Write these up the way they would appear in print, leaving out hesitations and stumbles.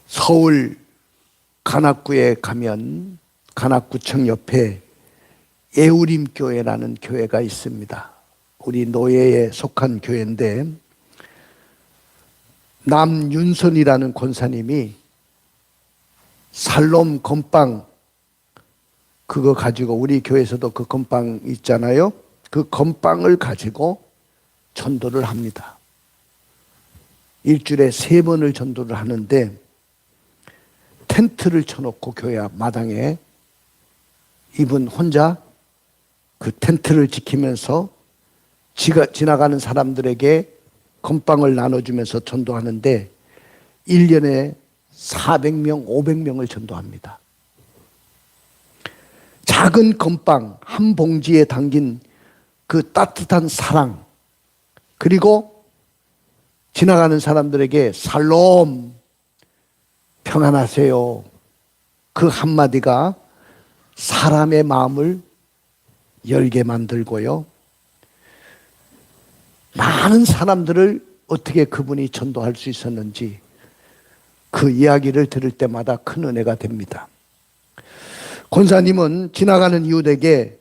서울 관악구에 가면 관악구청 옆에 애우림교회라는 교회가 있습니다. 우리 노예에 속한 교회인데 남윤선이라는 권사님이 살롬 건빵 그거 가지고, 우리 교회에서도 그 건빵 있잖아요. 그 건빵을 가지고 전도를 합니다. 일주일에 3번을 전도를 하는데 텐트를 쳐놓고 교회 마당에 이분 혼자 그 텐트를 지키면서 지나가는 사람들에게 건빵을 나눠주면서 전도하는데 1년에 400명, 500명을 전도합니다. 작은 건빵 한 봉지에 담긴 그 따뜻한 사랑, 그리고 지나가는 사람들에게 살롬, 평안하세요, 그 한마디가 사람의 마음을 열게 만들고요, 많은 사람들을 어떻게 그분이 전도할 수 있었는지 그 이야기를 들을 때마다 큰 은혜가 됩니다. 권사님은 지나가는 이웃에게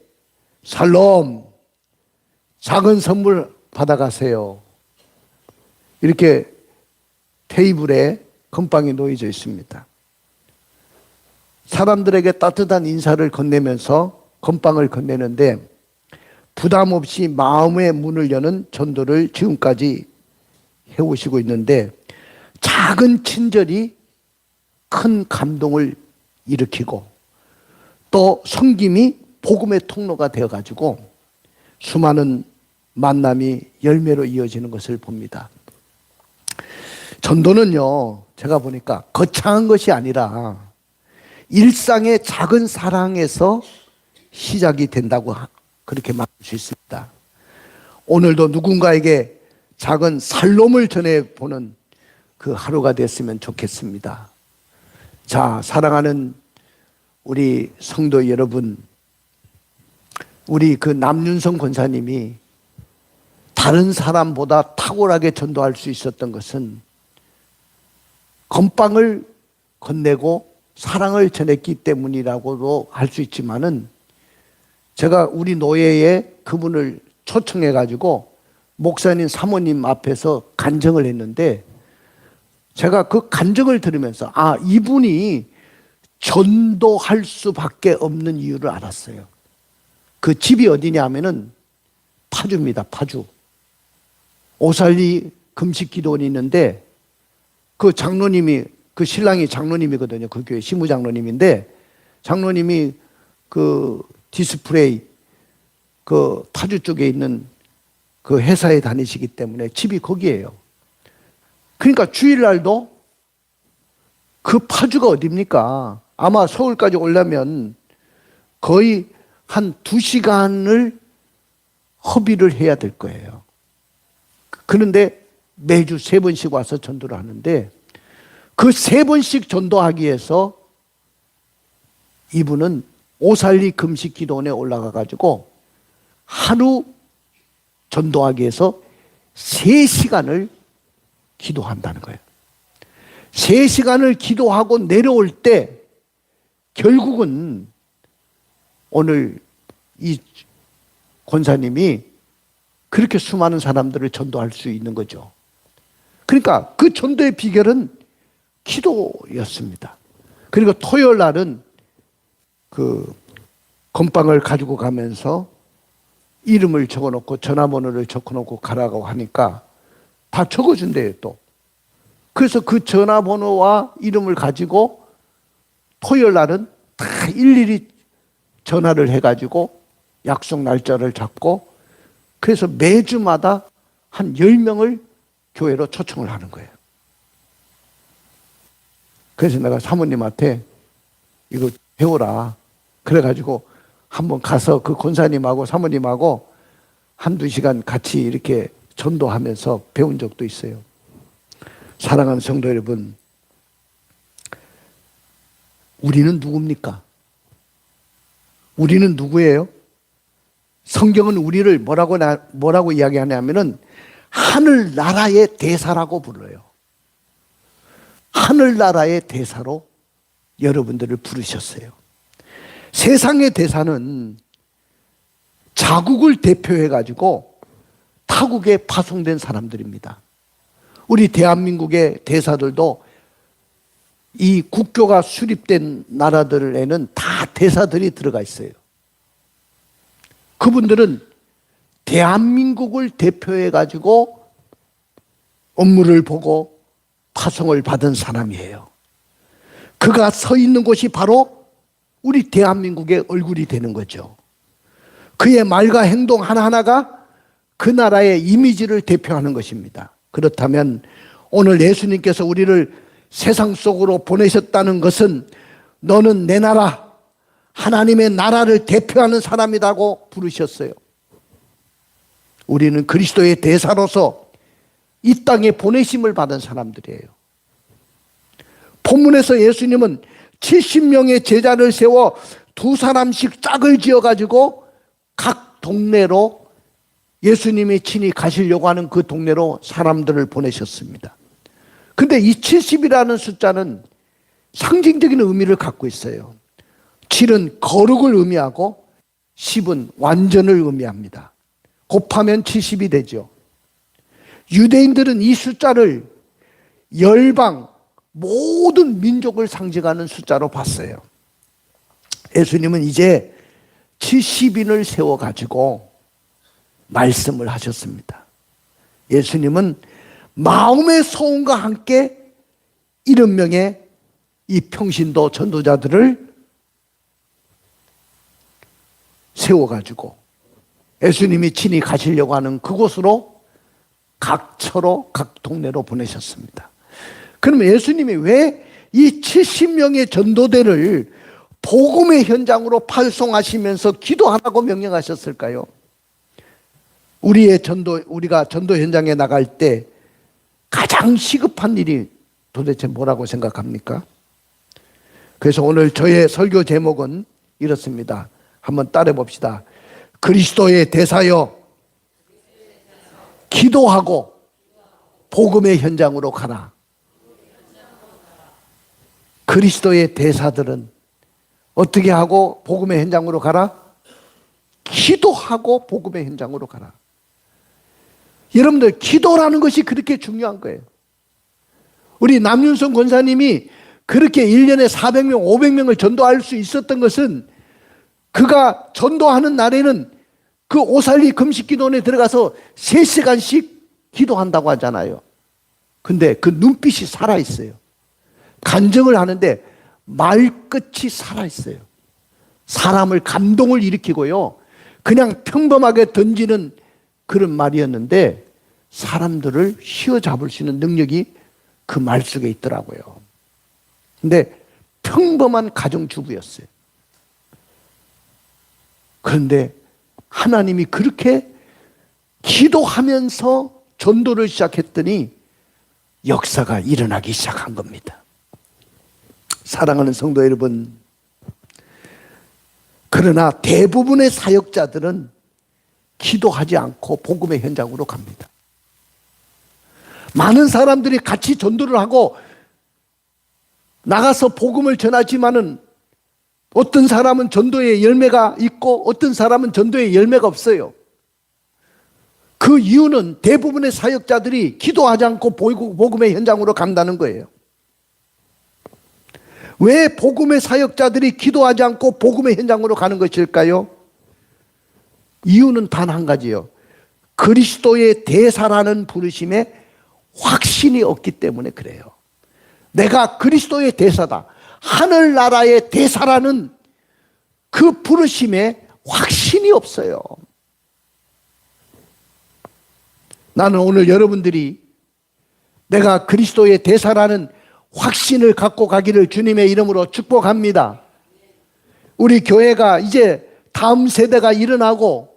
살롬, 작은 선물 받아가세요, 이렇게 테이블에 건빵이 놓여져 있습니다. 사람들에게 따뜻한 인사를 건네면서 건빵을 건네는데 부담 없이 마음의 문을 여는 전도를 지금까지 해오시고 있는데, 작은 친절이 큰 감동을 일으키고 또 섬김이 복음의 통로가 되어가지고 수많은 만남이 열매로 이어지는 것을 봅니다. 전도는요, 제가 보니까 거창한 것이 아니라 일상의 작은 사랑에서 시작이 된다고 그렇게 말할 수 있습니다. 오늘도 누군가에게 작은 살롬을 전해보는 그 하루가 됐으면 좋겠습니다. 자, 사랑하는 우리 성도 여러분, 우리 그 남윤성 권사님이 다른 사람보다 탁월하게 전도할 수 있었던 것은 건빵을 건네고 사랑을 전했기 때문이라고도 할 수 있지만은, 제가 우리 노예에 그분을 초청해 가지고 목사님 사모님 앞에서 간증을 했는데, 제가 그 간증을 들으면서 이분이 전도할 수밖에 없는 이유를 알았어요. 그 집이 어디냐 하면은 파주입니다. 파주. 오살리 금식기도원이 있는데 그 장로님이, 그 신랑이 장로님이거든요. 그 교회 시무장로님인데, 장로님이 그 디스플레이 그 파주 쪽에 있는 그 회사에 다니시기 때문에 집이 거기에요. 그러니까 주일날도 그 파주가 어딥니까? 아마 서울까지 오려면 거의 한 2시간을 허비를 해야 될 거예요. 그런데 매주 3번씩 와서 전도를 하는데, 그 3번씩 전도하기 위해서 이분은 오살리 금식기도원에 올라가 가지고 하루 전도하기 위해서 3시간을 기도한다는 거예요. 3시간을 기도하고 내려올 때 결국은 오늘 이 권사님이 그렇게 수많은 사람들을 전도할 수 있는 거죠. 그러니까 그 전도의 비결은 기도였습니다. 그리고 토요일 날은 그 건빵을 가지고 가면서 이름을 적어놓고 전화번호를 적어놓고 가라고 하니까 다 적어준대요 또. 그래서 그 전화번호와 이름을 가지고 토요일 날은 다 일일이 전화를 해가지고 약속 날짜를 잡고, 그래서 매주마다 한 10명을 교회로 초청을 하는 거예요. 그래서 내가 사모님한테 이거 배워라. 그래가지고 한번 가서 그 권사님하고 사모님하고 1-2시간 같이 이렇게 전도하면서 배운 적도 있어요. 사랑하는 성도 여러분, 우리는 누굽니까? 우리는 누구예요? 성경은 우리를 뭐라고 이야기하냐면은 하늘나라의 대사라고 불러요. 하늘나라의 대사로 여러분들을 부르셨어요. 세상의 대사는 자국을 대표해가지고 타국에 파송된 사람들입니다. 우리 대한민국의 대사들도 이 국교가 수립된 나라들에는 다 대사들이 들어가 있어요. 그분들은 대한민국을 대표해가지고 업무를 보고 파송을 받은 사람이에요. 그가 서 있는 곳이 바로 우리 대한민국의 얼굴이 되는 거죠. 그의 말과 행동 하나하나가 그 나라의 이미지를 대표하는 것입니다. 그렇다면 오늘 예수님께서 우리를 세상 속으로 보내셨다는 것은 너는 내 나라, 하나님의 나라를 대표하는 사람이라고 부르셨어요. 우리는 그리스도의 대사로서 이 땅에 보내심을 받은 사람들이에요. 본문에서 예수님은 70명의 제자를 세워 2사람씩 짝을 지어가지고 각 동네로 예수님이 친히 가시려고 하는 그 동네로 사람들을 보내셨습니다. 근데 이 70이라는 숫자는 상징적인 의미를 갖고 있어요. 7은 거룩을 의미하고 10은 완전을 의미합니다. 곱하면 70이 되죠. 유대인들은 이 숫자를 열방, 모든 민족을 상징하는 숫자로 봤어요. 예수님은 이제 70인을 세워가지고 말씀을 하셨습니다. 예수님은 마음의 소원과 함께 70명의 이 평신도 전도자들을 세워가지고 예수님이 친히 가시려고 하는 그곳으로 각 처로 각 동네로 보내셨습니다. 그러면 예수님이 왜 이 70명의 전도대를 복음의 현장으로 파송하시면서 기도하라고 명령하셨을까요? 우리가 전도 현장에 나갈 때 가장 시급한 일이 도대체 뭐라고 생각합니까? 그래서 오늘 저의 설교 제목은 이렇습니다. 한번 따라해 봅시다. 그리스도의 대사여, 기도하고 복음의 현장으로 가라. 그리스도의 대사들은 어떻게 하고 복음의 현장으로 가라? 기도하고 복음의 현장으로 가라. 여러분들, 기도라는 것이 그렇게 중요한 거예요. 우리 남윤성 권사님이 그렇게 1년에 400명, 500명을 전도할 수 있었던 것은 그가 전도하는 날에는 그 오살리 금식기도원에 들어가서 3시간씩 기도한다고 하잖아요. 근데 그 눈빛이 살아있어요. 간증을 하는데 말끝이 살아있어요. 사람을 감동을 일으키고요. 그냥 평범하게 던지는 그런 말이었는데 사람들을 휘어잡을 수 있는 능력이 그 말 속에 있더라고요. 근데 평범한 가정주부였어요. 그런데 하나님이 그렇게 기도하면서 전도를 시작했더니 역사가 일어나기 시작한 겁니다. 사랑하는 성도 여러분, 그러나 대부분의 사역자들은 기도하지 않고 복음의 현장으로 갑니다. 많은 사람들이 같이 전도를 하고 나가서 복음을 전하지만은 어떤 사람은 전도의 열매가 있고 어떤 사람은 전도의 열매가 없어요. 그 이유는 대부분의 사역자들이 기도하지 않고 복음의 현장으로 간다는 거예요. 왜 복음의 사역자들이 기도하지 않고 복음의 현장으로 가는 것일까요? 이유는 단 한 가지예요. 그리스도의 대사라는 부르심에 확신이 없기 때문에 그래요. 내가 그리스도의 대사다, 하늘나라의 대사라는 그 부르심에 확신이 없어요. 나는 오늘 여러분들이 내가 그리스도의 대사라는 확신을 갖고 가기를 주님의 이름으로 축복합니다. 우리 교회가 이제 다음 세대가 일어나고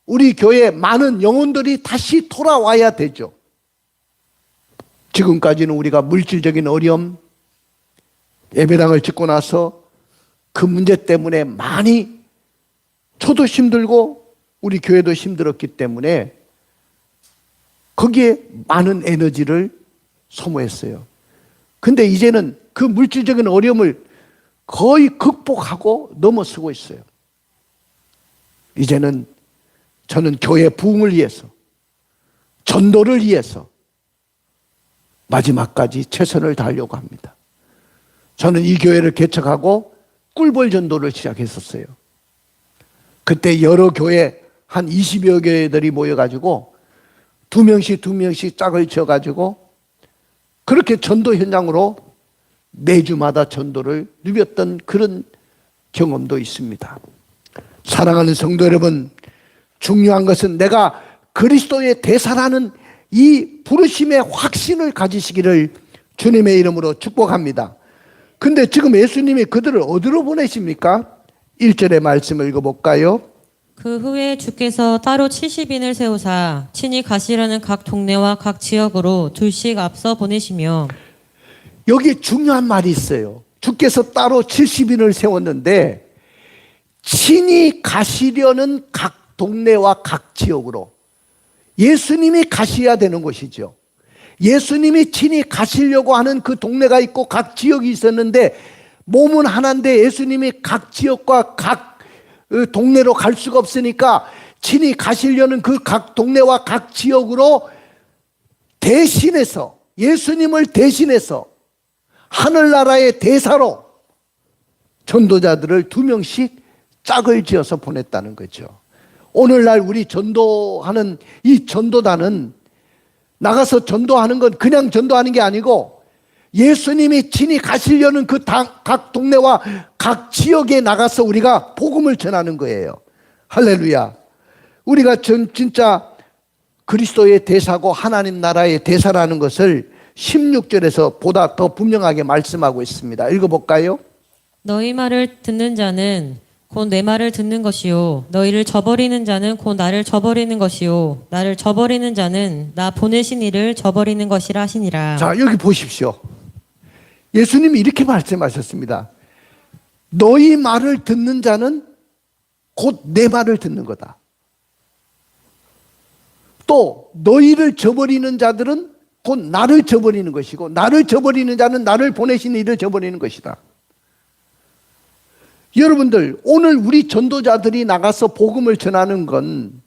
우리 교회에 많은 영혼들이 다시 돌아와야 되죠. 지금까지는 우리가 물질적인 어려움, 예배당을 짓고 나서 그 문제 때문에 많이 저도 힘들고 우리 교회도 힘들었기 때문에 거기에 많은 에너지를 소모했어요. 근데 이제는 그 물질적인 어려움을 거의 극복하고 넘어서고 있어요. 이제는 저는 교회 부흥을 위해서, 전도를 위해서 마지막까지 최선을 다하려고 합니다. 저는 이 교회를 개척하고 꿀벌 전도를 시작했었어요. 그때 여러 교회 한 20여 교회들이 모여가지고 두 명씩 짝을 지어가지고 그렇게 전도 현장으로 매주마다 전도를 누볐던 그런 경험도 있습니다. 사랑하는 성도 여러분, 중요한 것은 내가 그리스도의 대사라는 이 부르심의 확신을 가지시기를 주님의 이름으로 축복합니다. 근데 지금 예수님이 그들을 어디로 보내십니까? 1절의 말씀을 읽어볼까요? 그 후에 주께서 따로 70인을 세우사 친히 가시려는 각 동네와 각 지역으로 둘씩 앞서 보내시며. 여기 중요한 말이 있어요. 주께서 따로 70인을 세웠는데 친히 가시려는 각 동네와 각 지역으로, 예수님이 가셔야 되는 곳이죠. 예수님이 친히 가시려고 하는 그 동네가 있고 각 지역이 있었는데 몸은 하나인데 예수님이 각 지역과 각 동네로 갈 수가 없으니까 친히 가시려는 그 각 동네와 각 지역으로 대신해서, 예수님을 대신해서 하늘나라의 대사로 전도자들을 2명씩 짝을 지어서 보냈다는 거죠. 오늘날 우리 전도하는 이 전도단은 나가서 전도하는 건 그냥 전도하는 게 아니고 예수님이 친히 가시려는 그 각 동네와 각 지역에 나가서 우리가 복음을 전하는 거예요. 할렐루야. 우리가 진짜 그리스도의 대사고 하나님 나라의 대사라는 것을 16절에서 보다 더 분명하게 말씀하고 있습니다. 읽어볼까요? 너희 말을 듣는 자는 곧 내 말을 듣는 것이요 너희를 저버리는 자는 곧 나를 저버리는 것이요 나를 저버리는 자는 나 보내신 이를 저버리는 것이라 하시니라. 자, 여기 보십시오. 예수님이 이렇게 말씀하셨습니다. 너희 말을 듣는 자는 곧 내 말을 듣는 거다. 또 너희를 저버리는 자들은 곧 나를 저버리는 것이고 나를 저버리는 자는 나를 보내신 이를 저버리는 것이다. 여러분들, 오늘 우리 전도자들이 나가서 복음을 전하는 건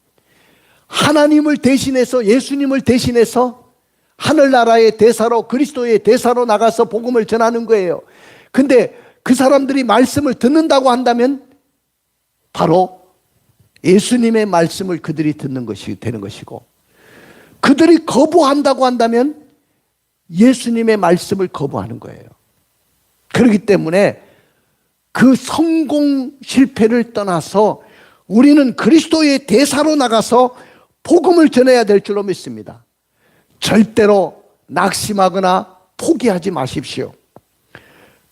하나님을 대신해서, 예수님을 대신해서 하늘나라의 대사로, 그리스도의 대사로 나가서 복음을 전하는 거예요. 근데 그 사람들이 말씀을 듣는다고 한다면 바로 예수님의 말씀을 그들이 듣는 것이 되는 것이고, 그들이 거부한다고 한다면 예수님의 말씀을 거부하는 거예요. 그렇기 때문에 그 성공 실패를 떠나서 우리는 그리스도의 대사로 나가서 복음을 전해야 될 줄로 믿습니다. 절대로 낙심하거나 포기하지 마십시오.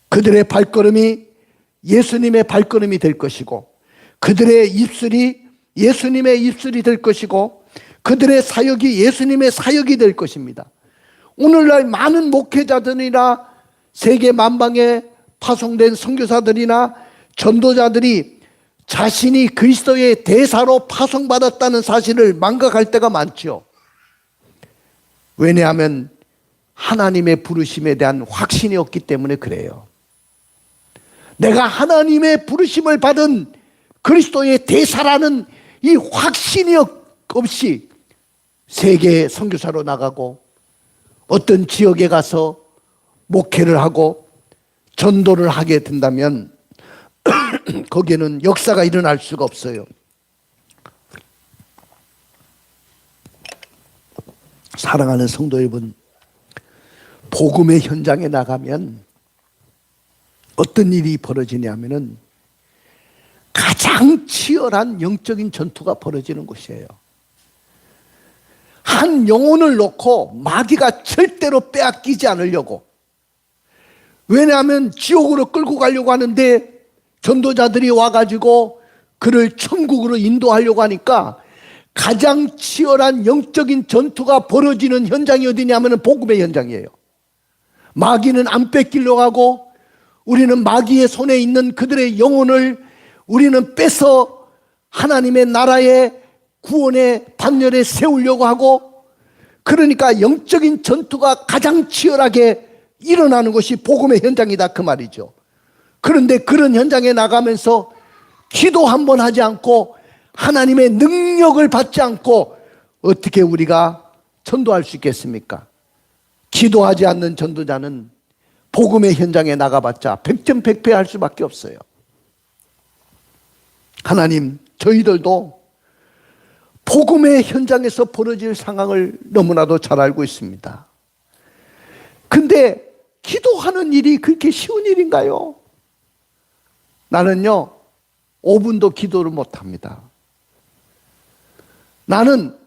그들의 발걸음이 예수님의 발걸음이 될 것이고, 그들의 입술이 예수님의 입술이 될 것이고, 그들의 사역이 예수님의 사역이 될 것입니다. 오늘날 많은 목회자들이나 세계 만방에 파송된 선교사들이나 전도자들이 자신이 그리스도의 대사로 파송받았다는 사실을 망각할 때가 많죠. 왜냐하면 하나님의 부르심에 대한 확신이 없기 때문에 그래요. 내가 하나님의 부르심을 받은 그리스도의 대사라는 이 확신이 없이 세계 선교사로 나가고 어떤 지역에 가서 목회를 하고 전도를 하게 된다면 거기에는 역사가 일어날 수가 없어요. 사랑하는 성도 여러분, 복음의 현장에 나가면 어떤 일이 벌어지냐면은 가장 치열한 영적인 전투가 벌어지는 곳이에요. 한 영혼을 놓고 마귀가 절대로 빼앗기지 않으려고, 왜냐하면 지옥으로 끌고 가려고 하는데 전도자들이 와가지고 그를 천국으로 인도하려고 하니까 가장 치열한 영적인 전투가 벌어지는 현장이 어디냐면 복음의 현장이에요. 마귀는 안 뺏기려고 하고 우리는 마귀의 손에 있는 그들의 영혼을 우리는 뺏어 하나님의 나라의 구원의 반열에 세우려고 하고, 그러니까 영적인 전투가 가장 치열하게 일어나는 것이 복음의 현장이다 그 말이죠. 그런데 그런 현장에 나가면서 기도 한 번 하지 않고 하나님의 능력을 받지 않고 어떻게 우리가 전도할 수 있겠습니까? 기도하지 않는 전도자는 복음의 현장에 나가봤자 백전백패할 수밖에 없어요. 하나님, 저희들도 복음의 현장에서 벌어질 상황을 너무나도 잘 알고 있습니다. 근데 기도하는 일이 그렇게 쉬운 일인가요? 나는요, 5분도 기도를 못합니다. 나는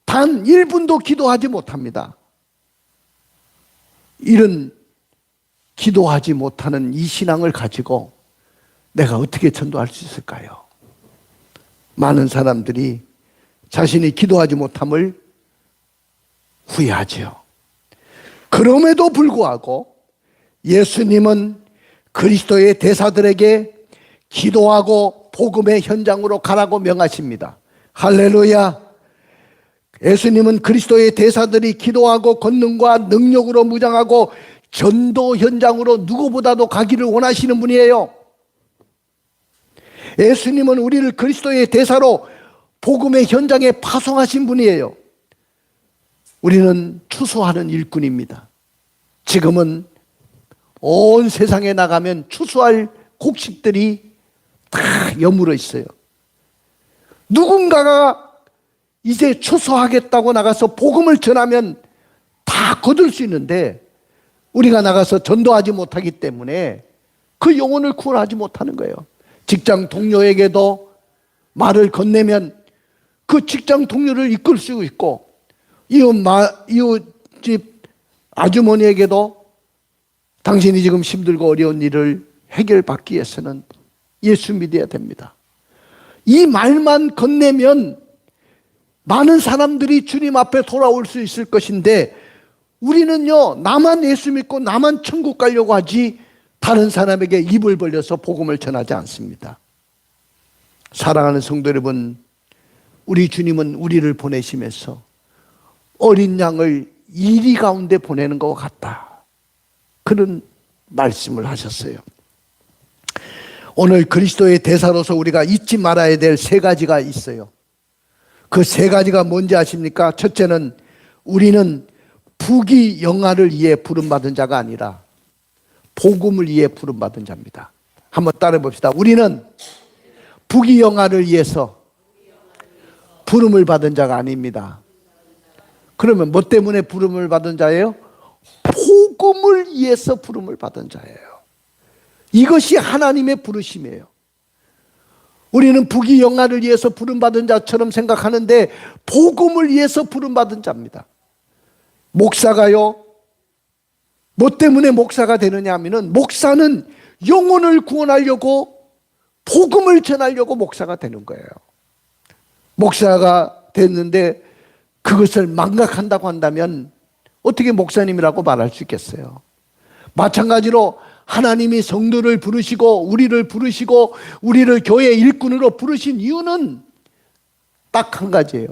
단 1분도 기도하지 못합니다. 이런 기도하지 못하는 이 신앙을 가지고 내가 어떻게 전도할 수 있을까요? 많은 사람들이 자신이 기도하지 못함을 후회하지요. 그럼에도 불구하고 예수님은 그리스도의 대사들에게 기도하고 복음의 현장으로 가라고 명하십니다. 할렐루야. 예수님은 그리스도의 대사들이 기도하고 권능과 능력으로 무장하고 전도 현장으로 누구보다도 가기를 원하시는 분이에요. 예수님은 우리를 그리스도의 대사로 복음의 현장에 파송하신 분이에요. 우리는 추수하는 일꾼입니다. 지금은 온 세상에 나가면 추수할 곡식들이 다 여물어 있어요. 누군가가 이제 추수하겠다고 나가서 복음을 전하면 다 거둘 수 있는데 우리가 나가서 전도하지 못하기 때문에 그 영혼을 구원하지 못하는 거예요. 직장 동료에게도 말을 건네면 그 직장 동료를 이끌 수 있고 이웃집 아주머니에게도 당신이 지금 힘들고 어려운 일을 해결받기 위해서는 예수 믿어야 됩니다. 이 말만 건네면 많은 사람들이 주님 앞에 돌아올 수 있을 것인데 우리는요, 나만 예수 믿고 나만 천국 가려고 하지 다른 사람에게 입을 벌려서 복음을 전하지 않습니다. 사랑하는 성도 여러분, 우리 주님은 우리를 보내시면서 어린 양을 이리 가운데 보내는 것 같다, 그런 말씀을 하셨어요. 오늘 그리스도의 대사로서 우리가 잊지 말아야 될 세 가지가 있어요. 그 세 가지가 뭔지 아십니까? 첫째는 우리는 부귀영화를 위해 부름받은 자가 아니라 복음을 위해 부름받은 자입니다. 한번 따라해 봅시다. 우리는 부귀영화를 위해서 부름을 받은 자가 아닙니다. 그러면 뭐 때문에 부름을 받은 자예요? 복음을 위해서 부름을 받은 자예요. 이것이 하나님의 부르심이에요. 우리는 부귀영화를 위해서 부름받은 자처럼 생각하는데 복음을 위해서 부름받은 자입니다. 목사가요, 뭐 때문에 목사가 되느냐 하면은 목사는 영혼을 구원하려고 복음을 전하려고 목사가 되는 거예요. 목사가 됐는데 그것을 망각한다고 한다면 어떻게 목사님이라고 말할 수 있겠어요? 마찬가지로 하나님이 성도를 부르시고 우리를 부르시고 우리를 교회 일꾼으로 부르신 이유는 딱 한 가지예요.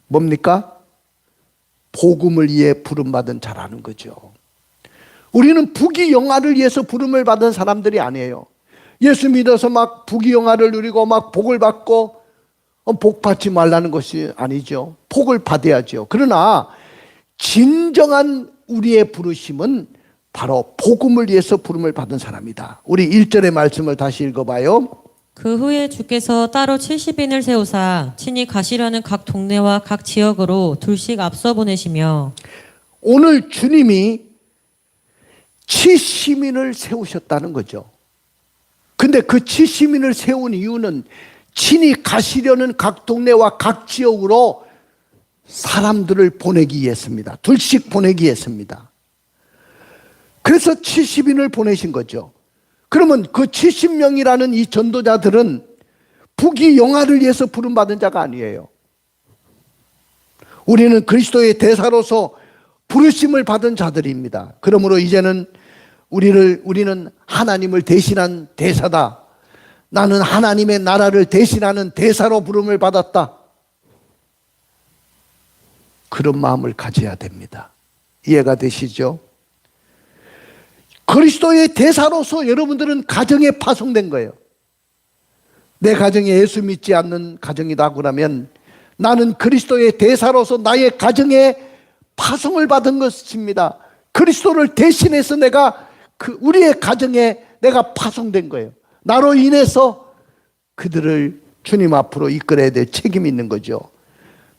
뭡니까? 복음을 위해 부름받은 자라는 거죠. 우리는 부귀영화를 위해서 부름을 받은 사람들이 아니에요. 예수 믿어서 막 부귀영화를 누리고 막 복을 받고 복 받지 말라는 것이 아니죠. 복을 받아야죠. 그러나 진정한 우리의 부르심은 바로 복음을 위해서 부름을 받은 사람이다. 우리 1절의 말씀을 다시 읽어봐요. 그 후에 주께서 따로 70인을 세우사 친히 가시려는 각 동네와 각 지역으로 둘씩 앞서 보내시며, 오늘 주님이 70인을 세우셨다는 거죠. 근데 그 70인을 세운 이유는 친히 가시려는 각 동네와 각 지역으로 사람들을 보내기 위해서입니다. 둘씩 보내기 위해서입니다. 그래서 70인을 보내신 거죠. 그러면 그 70명이라는 이 전도자들은 부귀영화를 위해서 부름받은 자가 아니에요. 우리는 그리스도의 대사로서 부르심을 받은 자들입니다. 그러므로 이제는 우리는 하나님을 대신한 대사다. 나는 하나님의 나라를 대신하는 대사로 부름을 받았다. 그런 마음을 가져야 됩니다. 이해가 되시죠? 그리스도의 대사로서 여러분들은 가정에 파송된 거예요. 내 가정에 예수 믿지 않는 가정이다 그러면 나는 그리스도의 대사로서 나의 가정에 파송을 받은 것입니다. 그리스도를 대신해서 내가 우리의 가정에 내가 파송된 거예요. 나로 인해서 그들을 주님 앞으로 이끌어야 될 책임이 있는 거죠.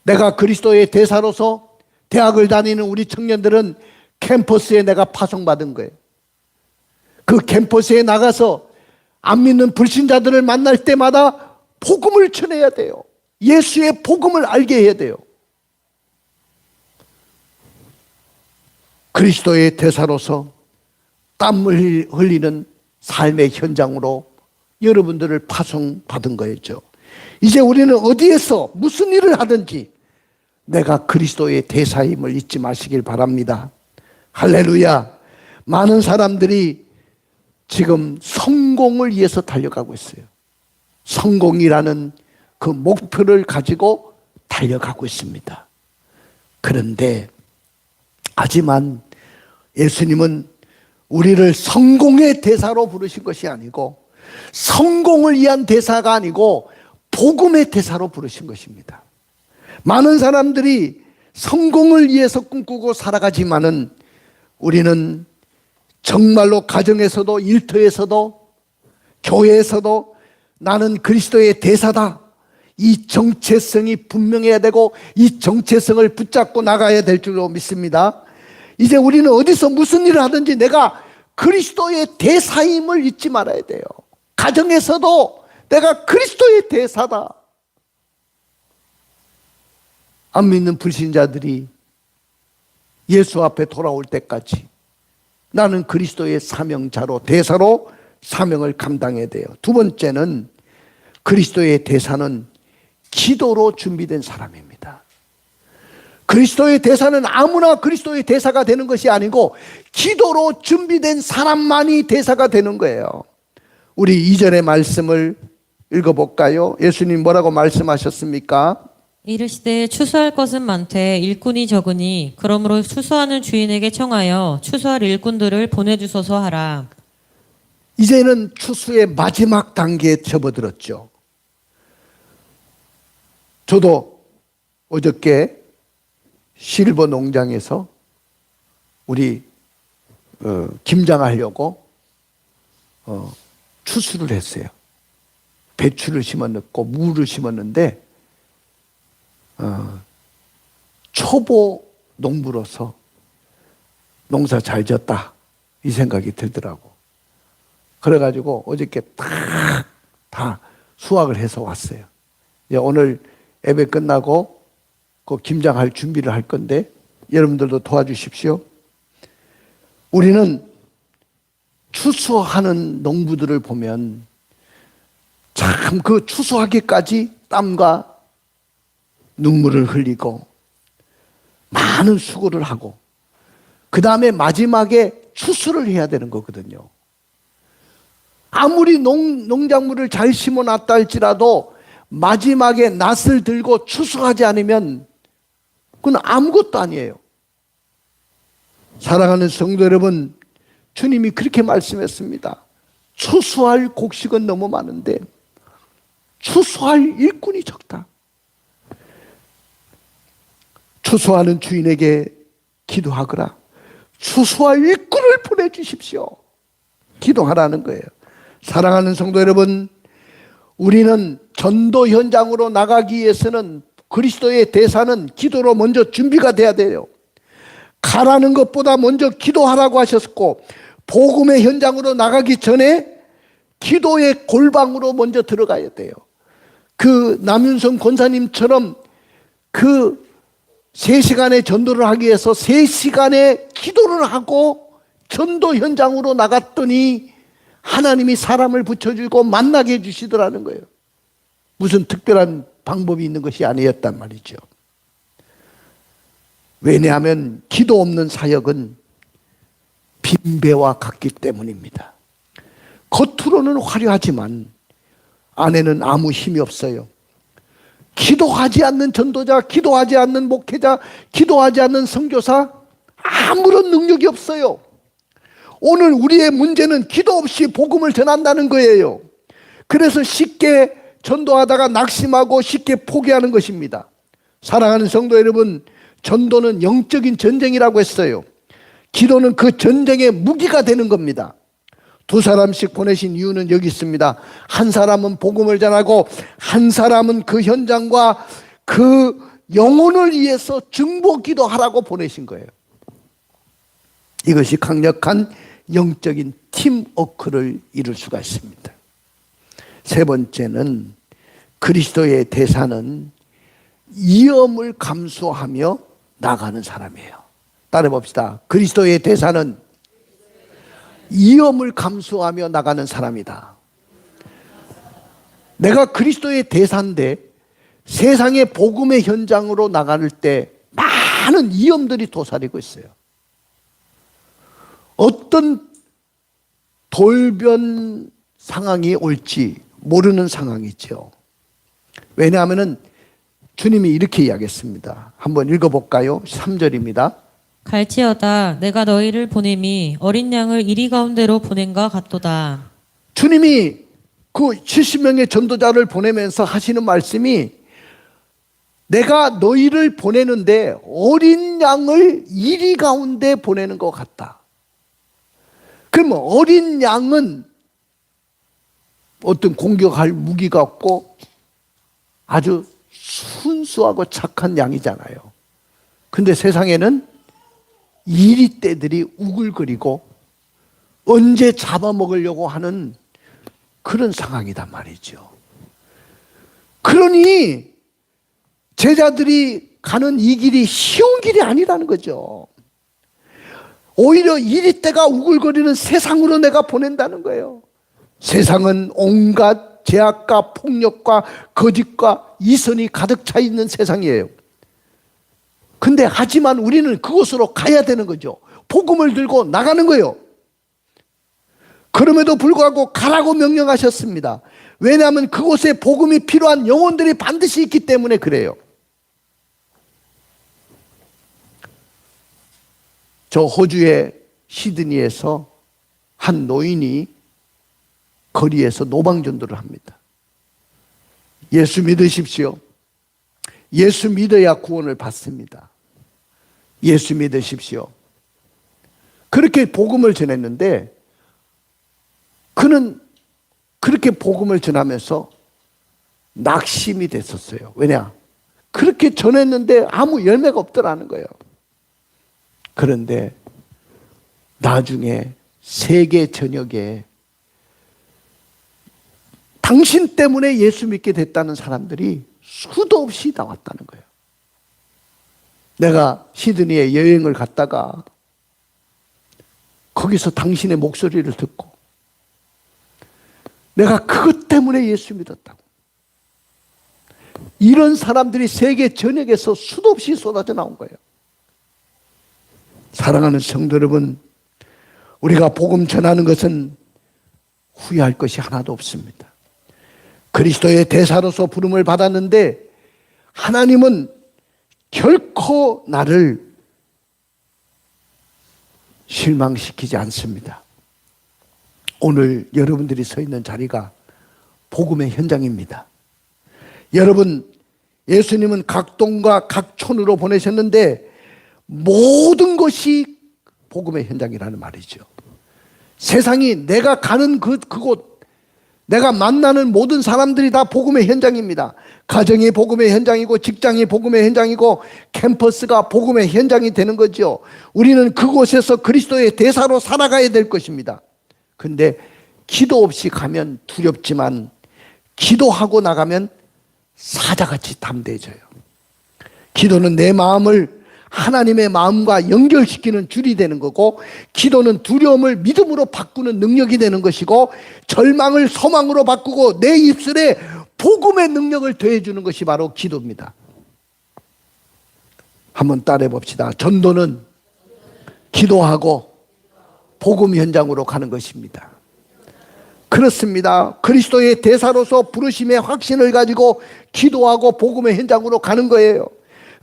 내가 그리스도의 대사로서 대학을 다니는 우리 청년들은 캠퍼스에 내가 파송받은 거예요. 그 캠퍼스에 나가서 안 믿는 불신자들을 만날 때마다 복음을 전해야 돼요. 예수의 복음을 알게 해야 돼요. 그리스도의 대사로서 땀을 흘리는 삶의 현장으로 여러분들을 파송받은 거였죠. 이제 우리는 어디에서 무슨 일을 하든지 내가 그리스도의 대사임을 잊지 마시길 바랍니다. 할렐루야. 많은 사람들이 지금 성공을 위해서 달려가고 있어요. 성공이라는 그 목표를 가지고 달려가고 있습니다. 그런데 하지만 예수님은 우리를 성공의 대사로 부르신 것이 아니고 성공을 위한 대사가 아니고 복음의 대사로 부르신 것입니다. 많은 사람들이 성공을 위해서 꿈꾸고 살아가지만은 우리는 정말로 가정에서도 일터에서도 교회에서도 나는 그리스도의 대사다. 이 정체성이 분명해야 되고 이 정체성을 붙잡고 나가야 될 줄로 믿습니다. 이제 우리는 어디서 무슨 일을 하든지 내가 그리스도의 대사임을 잊지 말아야 돼요. 가정에서도 내가 그리스도의 대사다. 안 믿는 불신자들이 예수 앞에 돌아올 때까지 나는 그리스도의 사명자로 대사로 사명을 감당해야 돼요. 두 번째는 그리스도의 대사는 기도로 준비된 사람입니다. 그리스도의 대사는 아무나 그리스도의 대사가 되는 것이 아니고 기도로 준비된 사람만이 대사가 되는 거예요. 우리 2절의 말씀을 읽어볼까요? 예수님 뭐라고 말씀하셨습니까? 이르시되 추수할 것은 많되 일꾼이 적으니 그러므로 추수하는 주인에게 청하여 추수할 일꾼들을 보내주소서 하라. 이제는 추수의 마지막 단계에 접어들었죠. 저도 어저께 실버 농장에서 우리 김장하려고 추수를 했어요. 배추를 심었고 무를 심었는데 초보 농부로서 농사 잘 졌다 이 생각이 들더라고. 그래가지고 어저께 다 수확을 해서 왔어요. 오늘 예배 끝나고 그 김장할 준비를 할 건데 여러분들도 도와주십시오. 우리는 추수하는 농부들을 보면 참 그 추수하기까지 땀과 눈물을 흘리고 많은 수고를 하고 그 다음에 마지막에 추수를 해야 되는 거거든요. 아무리 농작물을 잘 심어놨다 할지라도 마지막에 낫을 들고 추수하지 않으면 그건 아무것도 아니에요. 사랑하는 성도 여러분, 주님이 그렇게 말씀했습니다. 추수할 곡식은 너무 많은데 추수할 일꾼이 적다. 추수하는 주인에게 기도하거라. 추수할 일꾼을 보내주십시오. 기도하라는 거예요. 사랑하는 성도 여러분, 우리는 전도 현장으로 나가기 위해서는 그리스도의 대사는 기도로 먼저 준비가 돼야 돼요. 가라는 것보다 먼저 기도하라고 하셨고 복음의 현장으로 나가기 전에 기도의 골방으로 먼저 들어가야 돼요. 그 남윤성 권사님처럼 그 3시간의 전도를 하기 위해서 3시간의 기도를 하고 전도 현장으로 나갔더니 하나님이 사람을 붙여주고 만나게 해주시더라는 거예요. 무슨 특별한 방법이 있는 것이 아니었단 말이죠. 왜냐하면 기도 없는 사역은 빈배와 같기 때문입니다. 겉으로는 화려하지만 안에는 아무 힘이 없어요. 기도하지 않는 전도자, 기도하지 않는 목회자, 기도하지 않는 선교사 아무런 능력이 없어요. 오늘 우리의 문제는 기도 없이 복음을 전한다는 거예요. 그래서 쉽게 전도하다가 낙심하고 쉽게 포기하는 것입니다. 사랑하는 성도 여러분, 전도는 영적인 전쟁이라고 했어요. 기도는 그 전쟁의 무기가 되는 겁니다. 2사람씩 보내신 이유는 여기 있습니다. 한 사람은 복음을 전하고 한 사람은 그 현장과 그 영혼을 위해서 중보기도 하라고 보내신 거예요. 이것이 강력한 영적인 팀워크를 이룰 수가 있습니다. 세 번째는 그리스도의 대사는 위험을 감수하며 나가는 사람이에요. 따라 봅시다. 그리스도의 대사는 위험을 감수하며 나가는 사람이다. 내가 그리스도의 대사인데 세상의 복음의 현장으로 나갈 때 많은 위험들이 도사리고 있어요. 어떤 돌변 상황이 올지 모르는 상황이죠. 왜냐하면 주님이 이렇게 이야기했습니다. 한번 읽어볼까요? 3절입니다. 갈지어다 내가 너희를 보냄이 어린 양을 이리 가운데로 보낸과 같도다. 주님이 그 70명의 전도자를 보내면서 하시는 말씀이 내가 너희를 보내는데 어린 양을 이리 가운데 보내는 것 같다. 그러면 어린 양은 어떤 공격할 무기가 없고 아주 순수하고 착한 양이잖아요. 근데 세상에는 이리떼들이 우글거리고 언제 잡아먹으려고 하는 그런 상황이단 말이죠. 그러니 제자들이 가는 이 길이 쉬운 길이 아니라는 거죠. 오히려 이리떼가 우글거리는 세상으로 내가 보낸다는 거예요. 세상은 온갖 죄악과 폭력과 거짓과 이선이 가득 차 있는 세상이에요. 근데 하지만 우리는 그곳으로 가야 되는 거죠. 복음을 들고 나가는 거예요. 그럼에도 불구하고 가라고 명령하셨습니다. 왜냐하면 그곳에 복음이 필요한 영혼들이 반드시 있기 때문에 그래요. 저 호주의 시드니에서 한 노인이 거리에서 노방전도를 합니다. 예수 믿으십시오. 예수 믿어야 구원을 받습니다. 예수 믿으십시오. 그렇게 복음을 전했는데 그는 그렇게 복음을 전하면서 낙심이 됐었어요. 왜냐? 그렇게 전했는데 아무 열매가 없더라는 거예요. 그런데 나중에 세계 전역에 당신 때문에 예수 믿게 됐다는 사람들이 수도 없이 나왔다는 거예요. 내가 시드니에 여행을 갔다가 거기서 당신의 목소리를 듣고 내가 그것 때문에 예수 믿었다고. 이런 사람들이 세계 전역에서 수도 없이 쏟아져 나온 거예요. 사랑하는 성도 여러분, 우리가 복음 전하는 것은 후회할 것이 하나도 없습니다. 그리스도의 대사로서 부름을 받았는데 하나님은 결코 나를 실망시키지 않습니다. 오늘 여러분들이 서 있는 자리가 복음의 현장입니다. 여러분, 예수님은 각 동과 각 촌으로 보내셨는데 모든 것이 복음의 현장이라는 말이죠. 세상이 내가 가는 그곳, 내가 만나는 모든 사람들이 다 복음의 현장입니다. 가정이 복음의 현장이고 직장이 복음의 현장이고 캠퍼스가 복음의 현장이 되는 거죠. 우리는 그곳에서 그리스도의 대사로 살아가야 될 것입니다. 근데 기도 없이 가면 두렵지만 기도하고 나가면 사자같이 담대해져요. 기도는 내 마음을 하나님의 마음과 연결시키는 줄이 되는 거고, 기도는 두려움을 믿음으로 바꾸는 능력이 되는 것이고, 절망을 소망으로 바꾸고 내 입술에 복음의 능력을 더해주는 것이 바로 기도입니다. 한번 따라해 봅시다. 전도는 기도하고 복음 현장으로 가는 것입니다. 그렇습니다. 그리스도의 대사로서 부르심의 확신을 가지고 기도하고 복음의 현장으로 가는 거예요.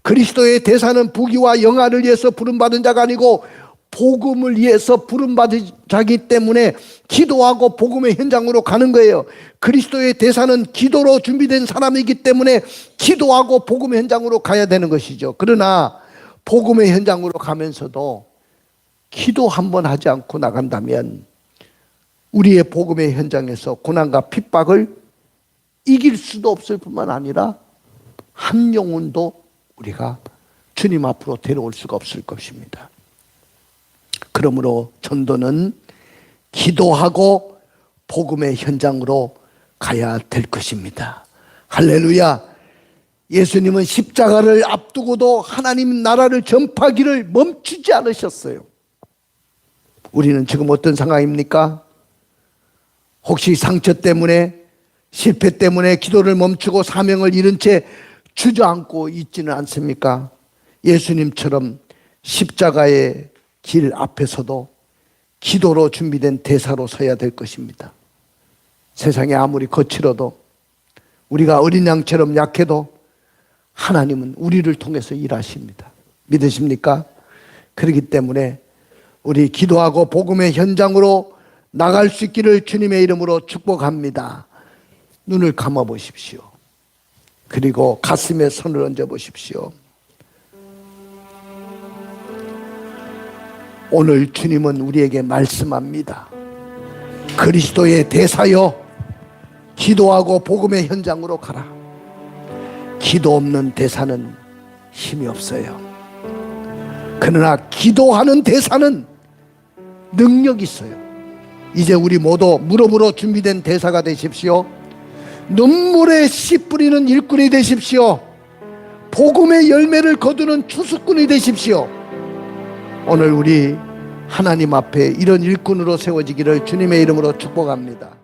그리스도의 대사는 부귀와 영화를 위해서 부름받은 자가 아니고 복음을 위해서 부름받은 자기 때문에 기도하고 복음의 현장으로 가는 거예요. 그리스도의 대사는 기도로 준비된 사람이기 때문에 기도하고 복음의 현장으로 가야 되는 것이죠. 그러나 복음의 현장으로 가면서도 기도 한번 하지 않고 나간다면 우리의 복음의 현장에서 고난과 핍박을 이길 수도 없을 뿐만 아니라 한 영혼도 우리가 주님 앞으로 데려올 수가 없을 것입니다. 그러므로 전도는 기도하고 복음의 현장으로 가야 될 것입니다. 할렐루야. 예수님은 십자가를 앞두고도 하나님 나라를 전파하기를 멈추지 않으셨어요. 우리는 지금 어떤 상황입니까? 혹시 상처 때문에, 실패 때문에 기도를 멈추고 사명을 잃은 채 주저앉고 있지는 않습니까? 예수님처럼 십자가의 길 앞에서도 기도로 준비된 대사로 서야 될 것입니다. 세상이 아무리 거칠어도, 우리가 어린 양처럼 약해도 하나님은 우리를 통해서 일하십니다. 믿으십니까? 그렇기 때문에 우리 기도하고 복음의 현장으로 나갈 수 있기를 주님의 이름으로 축복합니다. 눈을 감아 보십시오. 그리고 가슴에 손을 얹어 보십시오. 오늘 주님은 우리에게 말씀합니다. 그리스도의 대사여, 기도하고 복음의 현장으로 가라. 기도 없는 대사는 힘이 없어요. 그러나 기도하는 대사는 능력이 있어요. 이제 우리 모두 무릎으로 준비된 대사가 되십시오. 눈물에 씨 뿌리는 일꾼이 되십시오. 복음의 열매를 거두는 추수꾼이 되십시오. 오늘 우리 하나님 앞에 이런 일꾼으로 세워지기를 주님의 이름으로 축복합니다.